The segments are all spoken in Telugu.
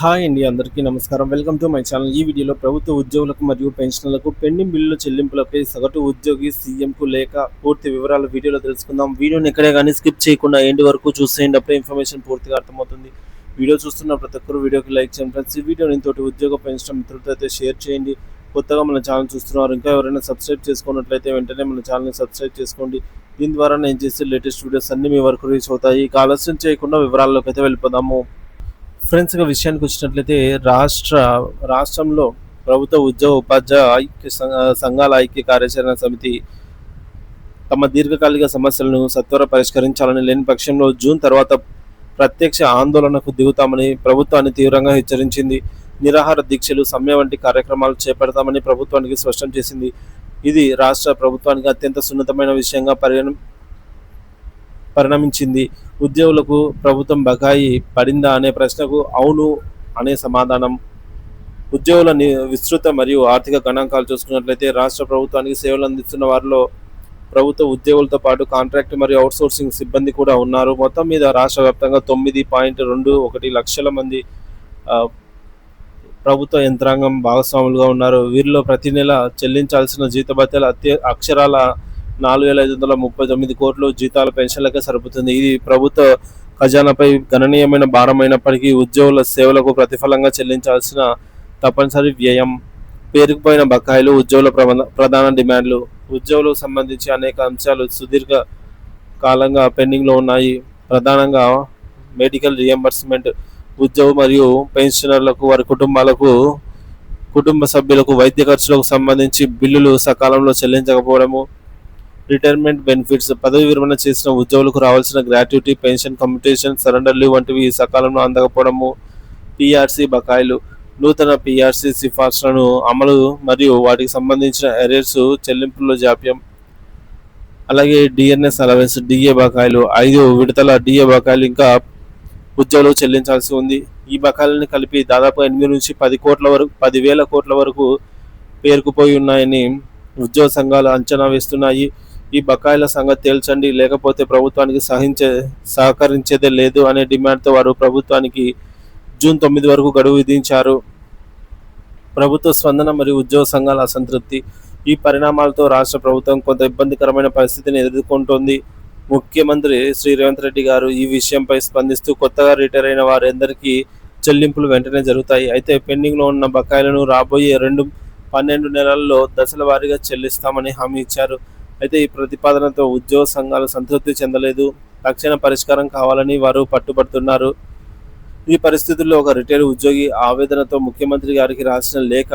హాయ్ అండి, అందరికీ నమస్కారం. Welcome to my channel. ఈ వీడియోలో ప్రభుత్వ ఉద్యోగులకు మరియు పెన్షనర్లకు పెండింగ్ బిల్లుల చెల్లింపులపై సగటు ఉద్యోగి సీఎంకు లేఖ పూర్తి వివరాలు వీడియోలో తెలుసుకుందాం. వీడియోని ఎక్కడే కానీ స్కిప్ చేయకుండా ఎండ్ వరకు చూసేయండి. అప్పుడే ఇన్ఫర్మేషన్ పూర్తిగా అర్థమవుతుంది. వీడియో చూస్తున్న ప్రతి ఒక్కరు వీడియోకి లైక్ చేయండి ఫ్రెండ్స్. ఈ వీడియోని తోటి ఉద్యోగ పెన్షన్ మిత్రులతో అయితే షేర్ చేయండి. కొత్తగా మన ఛానల్ చూస్తున్నారు, ఇంకా ఎవరైనా సబ్స్క్రైబ్ చేసుకున్నట్లయితే వెంటనే మన ఛానల్ని సబ్స్క్రైబ్ చేసుకోండి. దీని ద్వారా నేను చేసే లేటెస్ట్ వీడియోస్ అన్ని మీ వరకు రీచ్ అవుతాయి. ఇక ఆలస్యం చేయకుండా వివరాల్లోకి అయితే వెళ్ళిపోదాము. ఫ్రెండ్స్, ఇక విషయానికి వచ్చినట్లయితే రాష్ట్రంలో ప్రభుత్వ ఉద్యోగ ఉపాధ్యాయ సంఘాల ఐక్య కార్యాచరణ సమితి తమ దీర్ఘకాలిక సమస్యలను సత్వర పరిష్కరించాలని, లేని పక్షంలో జూన్ తర్వాత ప్రత్యక్ష ఆందోళనకు దిగుతామని ప్రభుత్వాన్ని తీవ్రంగా హెచ్చరించింది. నిరాహార దీక్షలు, సమ్మె వంటి కార్యక్రమాలు చేపడతామని ప్రభుత్వానికి స్పష్టం చేసింది. ఇది రాష్ట్ర ప్రభుత్వానికి అత్యంత సున్నితమైన విషయంగా పరిణమించింది. ఉద్యోగులకు ప్రభుత్వం బకాయి పడిందా అనే ప్రశ్నకు అవును అనే సమాధానం. ఉద్యోగుల విస్తృత మరియు ఆర్థిక గణాంకాలు చూసుకున్నట్లయితే రాష్ట్ర ప్రభుత్వానికి సేవలు అందిస్తున్న వారిలో ప్రభుత్వ ఉద్యోగులతో పాటు కాంట్రాక్ట్ మరియు అవుట్సోర్సింగ్ సిబ్బంది కూడా ఉన్నారు. మొత్తం మీద రాష్ట్ర వ్యాప్తంగా 9.21 లక్షల మంది ప్రభుత్వ యంత్రాంగం భాగస్వాములుగా ఉన్నారు. వీరిలో ప్రతి నెల చెల్లించాల్సిన జీతభత్యాలు అక్షరాల 4,539 కోట్లు జీతాల పెన్షన్లకే సరిపోతుంది. ఇది ప్రభుత్వ ఖజానాపై గణనీయమైన భారమైనప్పటికీ ఉద్యోగుల సేవలకు ప్రతిఫలంగా చెల్లించాల్సిన తప్పనిసరి వ్యయం. పేరుకుపోయిన బకాయిలు, ఉద్యోగుల ప్రధాన డిమాండ్లు. ఉద్యోగులకు సంబంధించి అనేక అంశాలు సుదీర్ఘ కాలంగా పెండింగ్లో ఉన్నాయి. ప్రధానంగా మెడికల్ రియంబర్స్మెంట్. ఉద్యోగ మరియు పెన్షనర్లకు, వారి కుటుంబ సభ్యులకు వైద్య ఖర్చులకు సంబంధించి బిల్లులు సకాలంలో చెల్లించకపోవడము. Retirement benefits. పదవి విరమణ చేసిన ఉద్యోగులకు రావాల్సిన gratuity, pension, commutation, surrender leave వంటివి సకాలంలో అందకపోవడము. పిఆర్సీ బకాయిలు. నూతన పిఆర్సీ సిఫార్సులను అమలు మరియు వాటికి సంబంధించిన ఎరేర్స్ చెల్లింపుల్లో జాప్యం. అలాగే డిఎన్ఎస్ అలవెన్స్, డిఏ బకాయిలు. 5 విడతల డిఏ బకాయిలు ఇంకా ఉద్యోగులకు చెల్లించాల్సి ఉంది. ఈ బకాయిలను కలిపి దాదాపు 8 నుంచి 10,000 కోట్ల వరకు పేరుకుపోయి ఉన్నాయని ఉద్యోగ సంఘాలు అంచనా వేస్తున్నాయి. ఈ బకాయిల సంగతి తేల్చండి, లేకపోతే ప్రభుత్వానికి సహకరించేదే లేదు అనే డిమాండ్తో వారు ప్రభుత్వానికి జూన్ 9 వరకు గడువు విధించారు. ప్రభుత్వ స్పందన మరియు ఉద్యోగ సంఘాల అసంతృప్తి. ఈ పరిణామాలతో రాష్ట్ర ప్రభుత్వం కొంత ఇబ్బందికరమైన పరిస్థితిని ఎదుర్కొంటోంది. ముఖ్యమంత్రి శ్రీ రేవంత్ రెడ్డి గారు ఈ విషయంపై స్పందిస్తూ కొత్తగా రిటైర్ అయిన వారందరికీ చెల్లింపులు వెంటనే జరుగుతాయి. అయితే పెండింగ్లో ఉన్న బకాయిలను రాబోయే 12 నెలల్లో దశల వారీగా చెల్లిస్తామని హామీ ఇచ్చారు. అయితే ఈ ప్రతిపాదనతో ఉద్యోగ సంఘాలు సంతృప్తి చెందలేదు. తక్షణ పరిష్కారం కావాలని వారు పట్టుబడుతున్నారు. ఈ పరిస్థితుల్లో ఒక రిటైర్డ్ ఉద్యోగి ఆవేదనతో ముఖ్యమంత్రి గారికి రాసిన లేఖ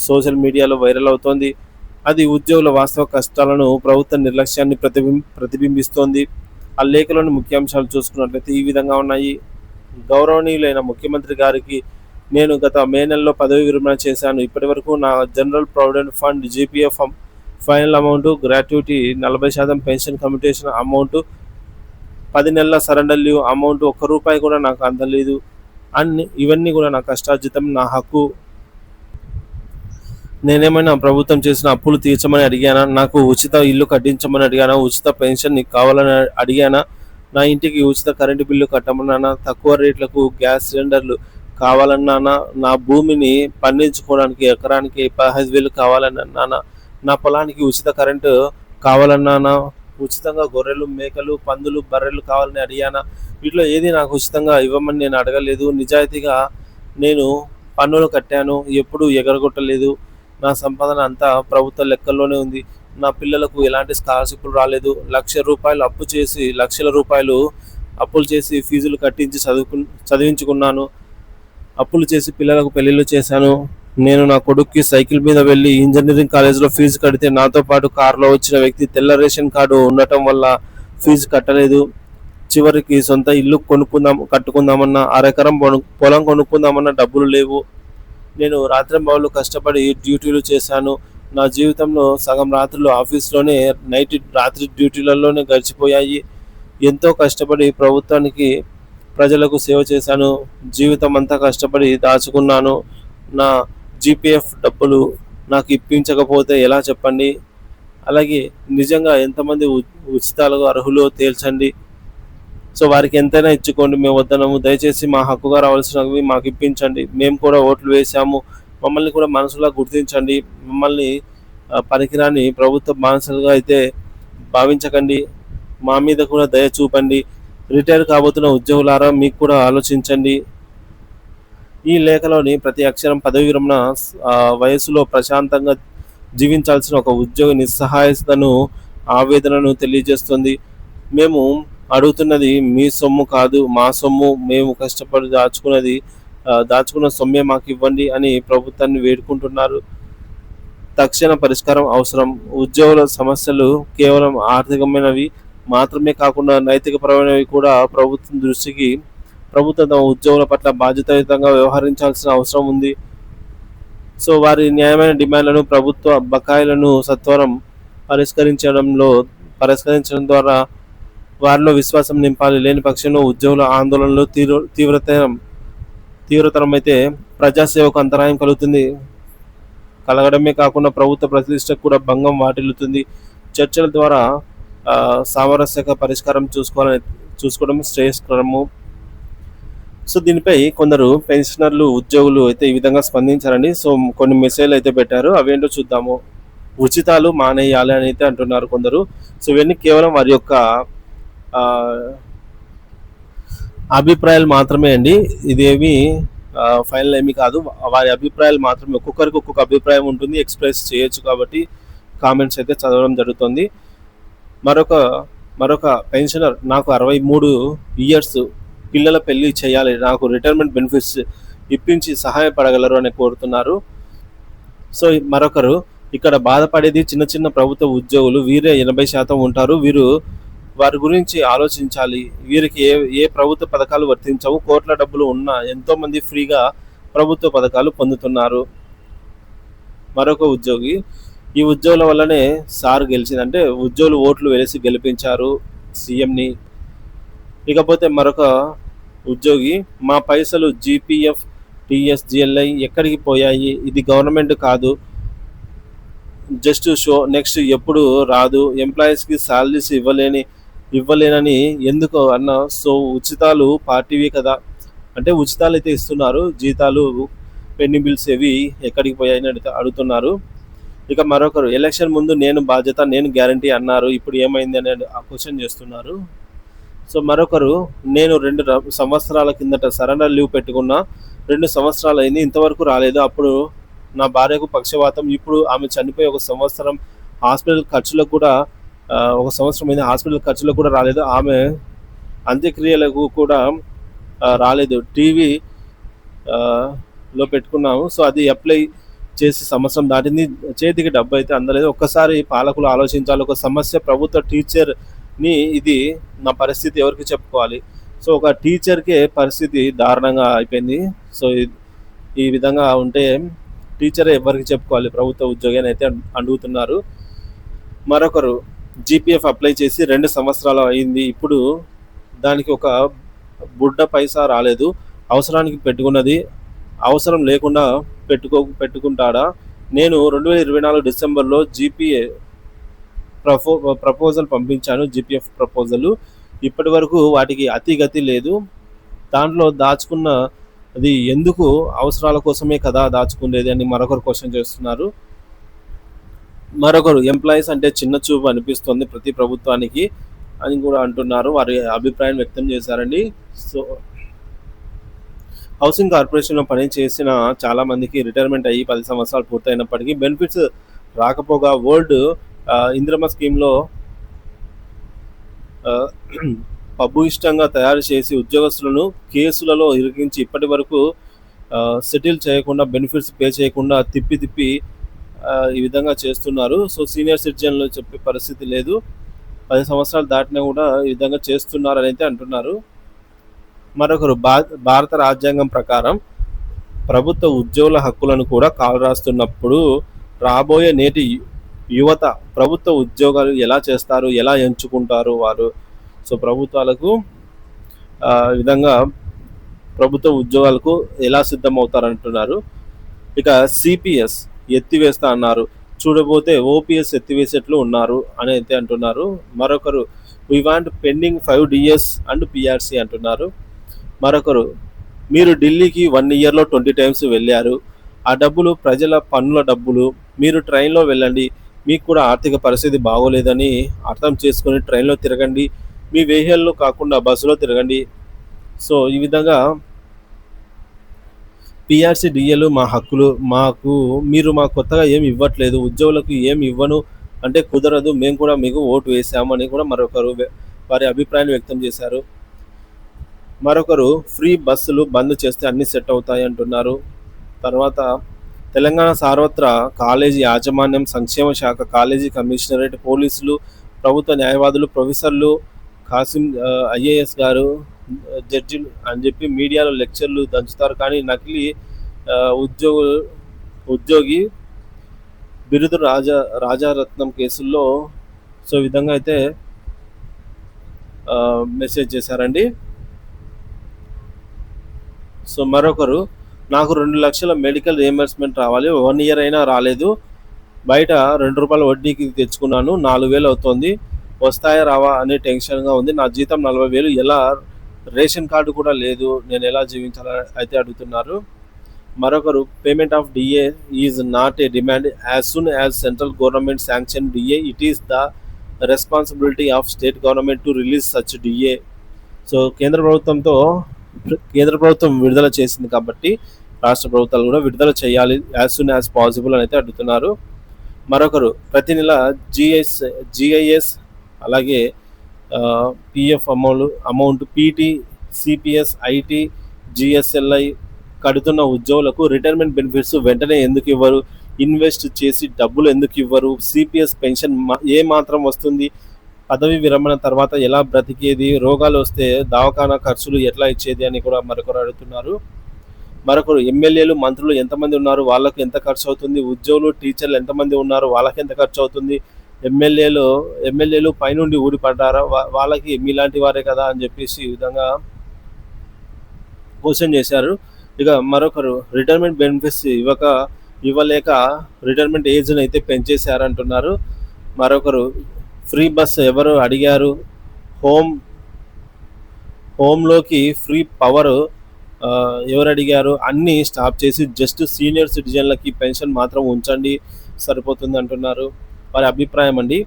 సోషల్ మీడియాలో వైరల్ అవుతోంది. అది ఉద్యోగుల వాస్తవ కష్టాలను, ప్రభుత్వ నిర్లక్ష్యాన్ని ప్రతిబింబిస్తోంది. ఆ లేఖలోని ముఖ్యాంశాలు చూసుకున్నట్లయితే ఈ విధంగా ఉన్నాయి. గౌరవనీయులైన ముఖ్యమంత్రి గారికి, నేను గత మే నెలలో పదవి విరమణ చేశాను. ఇప్పటివరకు నా general provident fund GPF final amount, gratuity 40%, pension commutation amount, 10 నెలల సరెండర్ లీవ్ అమౌంట్ ₹1 కూడా నాకు అందలేదు. ఇవన్నీ కూడా నా కష్టార్జితం, నా హక్కు. నేనేమైనా ప్రభుత్వం చేసిన అప్పులు తీర్చమని అడిగానా? నాకు ఉచిత ఇల్లు కట్టించమని అడిగానా? ఉచిత పెన్షన్ నీకు కావాలని అడిగానా? నా ఇంటికి ఉచిత కరెంటు బిల్లు కట్టమన్నానా? తక్కువ రేట్లకు గ్యాస్ సిలిండర్లు కావాలన్నానా? నా భూమిని పండించుకోవడానికి ఎకరానికి 15,000 కావాలని అన్నానా? నా పొలానికి ఉచిత కరెంటు కావాలన్నానా? ఉచితంగా గొర్రెలు, మేకలు, పందులు, బర్రెలు కావాలని అడిగానా? వీటిలో ఏది నాకు ఉచితంగా ఇవ్వమని నేను అడగలేదు. నిజాయితీగా నేను పన్నులు కట్టాను, ఎప్పుడూ ఎగరగొట్టలేదు. నా సంపాదన అంతా ప్రభుత్వ లెక్కల్లోనే ఉంది. నా పిల్లలకు ఎలాంటి స్కాలర్షిప్లు రాలేదు. లక్షల రూపాయలు అప్పులు చేసి ఫీజులు కట్టించి చదివించుకున్నాను. అప్పులు చేసి పిల్లలకు పెళ్లిళ్ళు చేశాను. నేను నా కొడుక్కి సైకిల్ మీద వెళ్ళి ఇంజనీరింగ్ కాలేజీలో ఫీజు కడితే నాతో పాటు కారులో వచ్చిన వ్యక్తి తెల్ల రేషన్ కార్డు ఉండటం వల్ల ఫీజు కట్టలేదు. చివరికి సొంత ఇల్లు కట్టుకుందామన్నా, అరెకరం పొలం కొనుక్కుందామన్నా డబ్బులు లేవు. నేను రాత్రింబవళ్ళు కష్టపడి డ్యూటీలు చేశాను. నా జీవితంలో సగం రాత్రులు ఆఫీస్లోనే, రాత్రి డ్యూటీలలోనే గడిచిపోయాయి. ఎంతో కష్టపడి ప్రభుత్వానికి, ప్రజలకు సేవ చేశాను. జీవితం అంతా కష్టపడి దాచుకున్నాను. నా జీపీఎఫ్ డబ్బులు నాకు ఇప్పించకపోతే ఎలా చెప్పండి? అలాగే నిజంగా ఎంతమంది ఉచితాలకు అర్హులో తేల్చండి. సో వారికి ఎంతైనా ఇచ్చుకోండి, మేము వద్దనము. దయచేసి మా హక్కుగా రావాల్సినవి మాకు ఇప్పించండి. మేము కూడా ఓట్లు వేశాము. మమ్మల్ని కూడా మనుషులా గుర్తించండి. మమ్మల్ని పనికిరాని ప్రభుత్వ బానిసలుగా అయితే భావించకండి. మా మీద కూడా దయ చూపండి. రిటైర్ కాబోతున్న ఉద్యోగులారా మీకు కూడా ఆలోచించండి. ఈ లేఖలోని ప్రతి అక్షరం పదవి విరమణ వయసులో ప్రశాంతంగా జీవించాల్సిన ఒక ఉద్యోగి నిస్సహాయతను, ఆవేదనను తెలియజేస్తుంది. మేము అడుగుతున్నది మీ సొమ్ము కాదు, మా సొమ్ము. మేము కష్టపడి దాచుకున్న సొమ్మే మాకు ఇవ్వండి అని ప్రభుత్వాన్ని వేడుకుంటున్నారు. తక్షణ పరిష్కారం అవసరం. ఉద్యోగుల సమస్యలు కేవలం ఆర్థికమైనవి మాత్రమే కాకుండా నైతికపరమైనవి కూడా. ప్రభుత్వం తమ ఉద్యోగుల పట్ల బాధ్యతాయుతంగా వ్యవహరించాల్సిన అవసరం ఉంది. సో వారి న్యాయమైన డిమాండ్లను, ప్రభుత్వ బకాయిలను సత్వరం పరిష్కరించడం ద్వారా వారిలో విశ్వాసం నింపాలి. లేని పక్షంలో ఉద్యోగుల ఆందోళనలు తీవ్రతరమైతే ప్రజాసేవకు అంతరాయం కలగడమే కాకుండా ప్రభుత్వ ప్రతిష్టకు కూడా భంగం వాటిల్లుతుంది. చర్చల ద్వారా సామరస్యక పరిష్కారం చూసుకోవడం శ్రేయస్కరము. సో దీనిపై కొందరు పెన్షనర్లు, ఉద్యోగులు అయితే ఈ విధంగా స్పందించారండి. సో కొన్ని మెసేజ్లు అయితే పెట్టారు, అవేంటో చూద్దాము. ఉచితాలు మానేయాలి అని అయితే అంటున్నారు కొందరు. సో ఇవన్నీ కేవలం వారి యొక్క అభిప్రాయాలు మాత్రమే అండి. ఇదేమి ఫైనల్ ఏమీ కాదు. వారి అభిప్రాయాలు మాత్రమే. ఒక్కొక్కరికి ఒక్కొక్క అభిప్రాయం ఉంటుంది, ఎక్స్ప్రెస్ చేయొచ్చు. కాబట్టి కామెంట్స్ అయితే చదవడం జరుగుతుంది. మరొక పెన్షనర్, నాకు 63 ఇయర్స్, పిల్లల పెళ్లి చేయాలి, నాకు రిటైర్మెంట్ బెనిఫిట్స్ ఇప్పించి సహాయపడగలరు అని కోరుతున్నారు. సో మరొకరు, ఇక్కడ బాధపడేది చిన్న చిన్న ప్రభుత్వ ఉద్యోగులు, వీరే 80% ఉంటారు. వారి గురించి ఆలోచించాలి. వీరికి ఏ ప్రభుత్వ పథకాలు వర్తించవు. కోట్ల డబ్బులు ఉన్న ఎంతోమంది ఫ్రీగా ప్రభుత్వ పథకాలు పొందుతున్నారు. మరొక ఉద్యోగి, ఈ ఉద్యోగుల వల్లనే సార్ గెలిచిందంటే ఉద్యోగులు ఓట్లు వేసి గెలిపించారు సీఎంని. ఇకపోతే మరొక ఉద్యోగి, మా పైసలు జీపీఎఫ్, టీఎస్జిఎల్ఐ ఎక్కడికి పోయాయి? ఇది గవర్నమెంట్ కాదు, జస్ట్ షో. నెక్స్ట్ ఎప్పుడు రాదు. ఎంప్లాయీస్కి శాలరీస్ ఇవ్వలేనని ఎందుకు అన్న? సో ఉచితాలు పార్టీవి కదా, అంటే ఉచితాలు అయితే ఇస్తున్నారు, జీతాలు, పెండింగ్ బిల్స్ ఏవి ఎక్కడికి పోయాయని అడుగుతున్నారు. ఇక మరొకరు, ఎలక్షన్ ముందు నేను బాధ్యత, నేను గ్యారంటీ అన్నారు, ఇప్పుడు ఏమైంది అని క్వశ్చన్ చేస్తున్నారు. సో మరొకరు, నేను 2 సంవత్సరాల కిందట సరెండర్ లీవ్ పెట్టుకున్నా, 2 సంవత్సరాలు అయింది, ఇంతవరకు రాలేదు. అప్పుడు నా భార్యకు పక్షవాతం, ఇప్పుడు ఆమె చనిపోయి 1 సంవత్సరం, హాస్పిటల్ ఖర్చులకు కూడా 1 సంవత్సరం అయింది, హాస్పిటల్ ఖర్చులకు కూడా రాలేదు. ఆమె అంత్యక్రియలకు కూడా రాలేదు. టీవీ లో పెట్టుకున్నాము, సో అది అప్లై చేసి సంవత్సరం దాటింది, చేతికి డబ్బు అయితే అందలేదు. ఒక్కసారి పాలకులు ఆలోచించాలి. ఒక సమస్య ప్రభుత్వ టీచర్ని, ఇది నా పరిస్థితి ఎవరికి చెప్పుకోవాలి? సో ఒక టీచర్కే పరిస్థితి దారుణంగా అయిపోయింది. సో ఈ విధంగా ఉంటే టీచరే ఎవరికి చెప్పుకోవాలి? ప్రభుత్వ ఉద్యోగి అని అయితే అడుగుతున్నారు. మరొకరు, జీపీఎఫ్ అప్లై చేసి 2 సంవత్సరాలు అయింది, ఇప్పుడు దానికి ఒక బుడ్డ పైసా రాలేదు. అవసరానికి పెట్టుకున్నది అవసరం లేకుండా పెట్టుకుంటాడా? నేను 2024 డిసెంబర్లో జీపీఏ ప్రపోజల్ పంపించాను, జీపీఎఫ్ ప్రపోజల్. ఇప్పటి వరకు వాటికి అతిగతి లేదు. దాంట్లో దాచుకున్నది ఎందుకు? అవసరాల కోసమే కదా దాచుకునేది అని మరొకరు క్వశ్చన్ చేస్తున్నారు. మరొకరు, ఎంప్లాయీస్ అంటే చిన్న చూపు అనిపిస్తుంది ప్రతి ప్రభుత్వానికి అని కూడా అంటున్నారు. వారి అభిప్రాయం వ్యక్తం చేశారండి. సో హౌసింగ్ కార్పొరేషన్లో పనిచేసిన చాలామందికి రిటైర్మెంట్ అయ్యి 10 సంవత్సరాలు పూర్తయినప్పటికీ బెనిఫిట్స్ రాకపోగా ఓల్డ్ ఇందిరమ్మ స్కీమ్లో పబ్బు ఇష్టంగా తయారు చేసి ఉద్యోగస్తులను కేసులలో ఇరికించి ఇప్పటి వరకు సెటిల్ చేయకుండా, బెనిఫిట్స్ పే చేయకుండా తిప్పి ఈ విధంగా చేస్తున్నారు. సో సీనియర్ సిటిజన్లు చెప్పే పరిస్థితి లేదు. 10 సంవత్సరాలు దాటినా కూడా ఈ విధంగా చేస్తున్నారని అయితే అంటున్నారు. మరొకరు, భారత రాజ్యాంగం ప్రకారం ప్రభుత్వ ఉద్యోగుల హక్కులను కూడా కాలరాస్తున్నప్పుడు రాబోయే నేటి యువత ప్రభుత్వ ఉద్యోగాలు ఎలా చేస్తారు, ఎలా ఎంచుకుంటారు వారు? సో ప్రభుత్వాలకు ఈ విధంగా ప్రభుత్వ ఉద్యోగాలకు ఎలా సిద్ధమవుతారంటున్నారు. ఇక సిపిఎస్ ఎత్తివేస్తా అన్నారు, చూడబోతే ఓపీఎస్ ఎత్తివేసేట్లు ఉన్నారు అని అయితే అంటున్నారు. మరొకరు, we want pending 5 DAs and PRC అంటున్నారు. మరొకరు, మీరు ఢిల్లీకి 1 ఇయర్లో 20 టైమ్స్ వెళ్ళారు. ఆ డబ్బులు ప్రజల పన్నుల డబ్బులు. మీరు ట్రైన్లో వెళ్ళండి. మీకు కూడా ఆర్థిక పరిస్థితి బాగోలేదని అర్థం చేసుకొని ట్రైన్లో తిరగండి. మీ వెహికల్లో కాకుండా బస్సులో తిరగండి. సో ఈ విధంగా పిఆర్సీ డిఏలు మా హక్కులు, మీరు కొత్తగా ఏమి ఇవ్వట్లేదు, ఉద్యోగులకు ఏమి ఇవ్వను అంటే కుదరదు, మేము కూడా మీకు ఓటు వేసాము అని కూడా మరొకరు వారి అభిప్రాయాన్ని వ్యక్తం చేశారు. మరొకరు, ఫ్రీ బస్సులు బంద్ చేస్తే అన్ని సెట్ అవుతాయి అంటున్నారు. తర్వాత, తెలంగాణ సర్వత్రా కాలేజీ యాజమాన్యం, సంక్షేమ శాఖ, కాలేజీ కమిషనరేట్, పోలీసులు, ప్రభుత్వ న్యాయవాదులు, ప్రొఫెసర్లు, కాసిం ఐఏఎస్ గారు, జడ్జిలు అని చెప్పి మీడియాలో లెక్చర్లు దంచుతారు. కానీ నకిలీ ఉద్యోగు ఉద్యోగి బిరుదు రాజారత్నం కేసుల్లో సో ఈ విధంగా అయితే మెసేజ్ చేశారండి. సో మరొకరు, నాకు 2 లక్షల మెడికల్ రియంబర్స్మెంట్ రావాలి, 1 ఇయర్ అయినా రాలేదు, బయట ₹2 వడ్డీకి తెచ్చుకున్నాను, 4,000 అవుతుంది, వస్తాయా రావా అనే టెన్షన్గా ఉంది, నా జీతం 40,000, ఎలా రేషన్ కార్డు కూడా లేదు, నేను ఎలా జీవించాలని అయితే అడుగుతున్నారు. మరొకరు, payment of DA is not a demand, as soon as central government sanction DA it is the responsibility of state government to release such DA. So కేంద్ర ప్రభుత్వం విడుదల చేసింది కాబట్టి రాష్ట్ర ప్రభుత్వాలు కూడా విడుదల చేయాలి యాజ్ సూన్ యాజ్ పాసిబుల్ అని అయితే అడుగుతున్నారు. మరొకరు, ప్రతి నెల జిఐఎస్ అలాగే PF amount, PT, CPS, IT, GSLI కడుతున్న ఉద్యోగులకు రిటైర్మెంట్ బెనిఫిట్స్ వెంటనే ఎందుకు ఇవ్వరు, ఇన్వెస్ట్ చేసి డబ్బులు ఎందుకు ఇవ్వరు, సిపిఎస్ పెన్షన్ ఏ మాత్రం వస్తుంది, పదవి విరమణ తర్వాత ఎలా బ్రతికేది, రోగాలు వస్తే దవాఖానా ఖర్చులు ఎట్లా ఇచ్చేది అని కూడా మరొకరు అడుగుతున్నారు. మరొకరు, ఎమ్మెల్యేలు, మంత్రులు ఎంతమంది ఉన్నారు, వాళ్ళకు ఎంత ఖర్చు అవుతుంది, ఉద్యోగులు, టీచర్లు ఎంతమంది ఉన్నారు, వాళ్ళకి ఎంత ఖర్చు అవుతుంది, ఎమ్మెల్యేలు పైనుండి ఊడిపడ్డారా, వాళ్ళకి మీలాంటి వారే కదా అని చెప్పేసి ఈ విధంగా క్వశ్చన్ చేశారు. ఇక మరొకరు, రిటైర్మెంట్ బెనిఫిట్స్ ఇవ్వలేక రిటైర్మెంట్ ఏజ్ని అయితే పెంచేశారంటున్నారు. మరొకరు, ఫ్రీ బస్ ఎవరు అడిగారు, హోమ్లోకి ఫ్రీ పవర్ ఎవరు అడిగారు, అన్నీ స్టాప్ చేసి జస్ట్ సీనియర్ సిటిజన్లకి పెన్షన్ మాత్రం ఉంచండి సరిపోతుంది అంటున్నారు. వారి అభిప్రాయం అండి.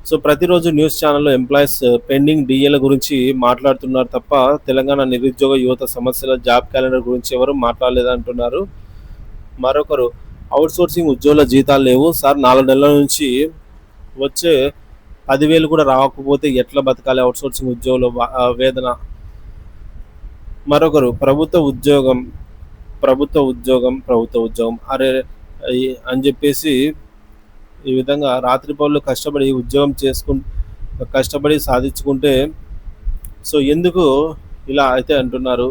సో ప్రతిరోజు న్యూస్ ఛానల్లో ఎంప్లాయీస్ పెండింగ్ డిఏల గురించి మాట్లాడుతున్నారు తప్ప తెలంగాణ నిరుద్యోగ యువత సమస్యల జాబ్ క్యాలెండర్ గురించి ఎవరు మాట్లాడలేదంటున్నారు. మరొకరు, అవుట్సోర్సింగ్ ఉద్యోగుల జీతాలు లేవు సార్, 4 నెలల నుంచి వచ్చే 10,000 కూడా రాకపోతే ఎట్లా బతకాలి అవుట్సోర్సింగ్ ఉద్యోగుల వేదన. మరొకరు, ప్రభుత్వ ఉద్యోగం అరే అని చెప్పేసి ఈ విధంగా రాత్రి పౌరులు కష్టపడి సాధించుకుంటే సో ఎందుకు ఇలా అయితే అంటున్నారు.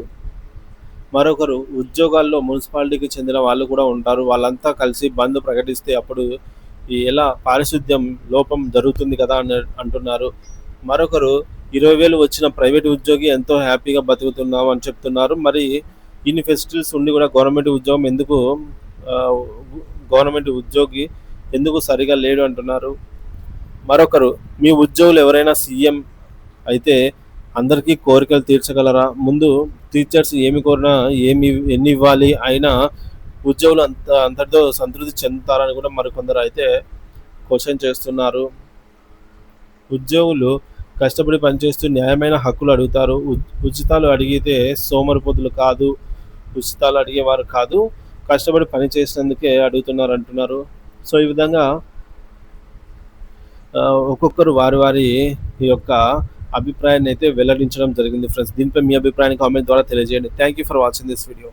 మరొకరు, ఉద్యోగాల్లో మున్సిపాలిటీకి చెందిన వాళ్ళు కూడా ఉంటారు, వాళ్ళంతా కలిసి బంద్ ప్రకటిస్తే అప్పుడు ఎలా పారిశుద్ధ్యం లోపం జరుగుతుంది కదా అని అంటున్నారు. మరొకరు, 20,000 వచ్చిన ప్రైవేట్ ఉద్యోగి ఎంతో హ్యాపీగా బతుకుతున్నాం అని చెప్తున్నారు. మరి ఇన్ని ఫెసిలిటీస్ ఉండి కూడా గవర్నమెంట్ ఉద్యోగి ఎందుకు సరిగా లేడు అంటున్నారు. మరొకరు, మీ ఉద్యోగులు ఎవరైనా సీఎం అయితే అందరికీ కోరికలు తీర్చగలరా, ముందు టీచర్స్ ఏమి కోరినా ఎన్ని ఇవ్వాలి, అయినా ఉద్యోగులు అంతటితో సంతృప్తి చెందుతారని కూడా మరికొందరు అయితే క్వశ్చన్ చేస్తున్నారు. ఉద్యోగులు కష్టపడి పనిచేస్తూ న్యాయమైన హక్కులు అడుగుతారు, ఉచితాలు అడిగితే సోమరిపోతులు కాదు, ఉచితాలు అడిగేవారు కాదు, కష్టపడి పని చేసినందుకే అడుగుతున్నారు అంటున్నారు. సో ఈ విధంగా ఒక్కొక్కరు వారి ఈ యొక్క అభిప్రాయాన్ని అయితే వెల్లడించడం జరిగింది ఫ్రెండ్స్. దీనిపై మీ అభిప్రాయాన్ని కామెంట్ ద్వారా తెలియజేయండి. Thank you for watching this video.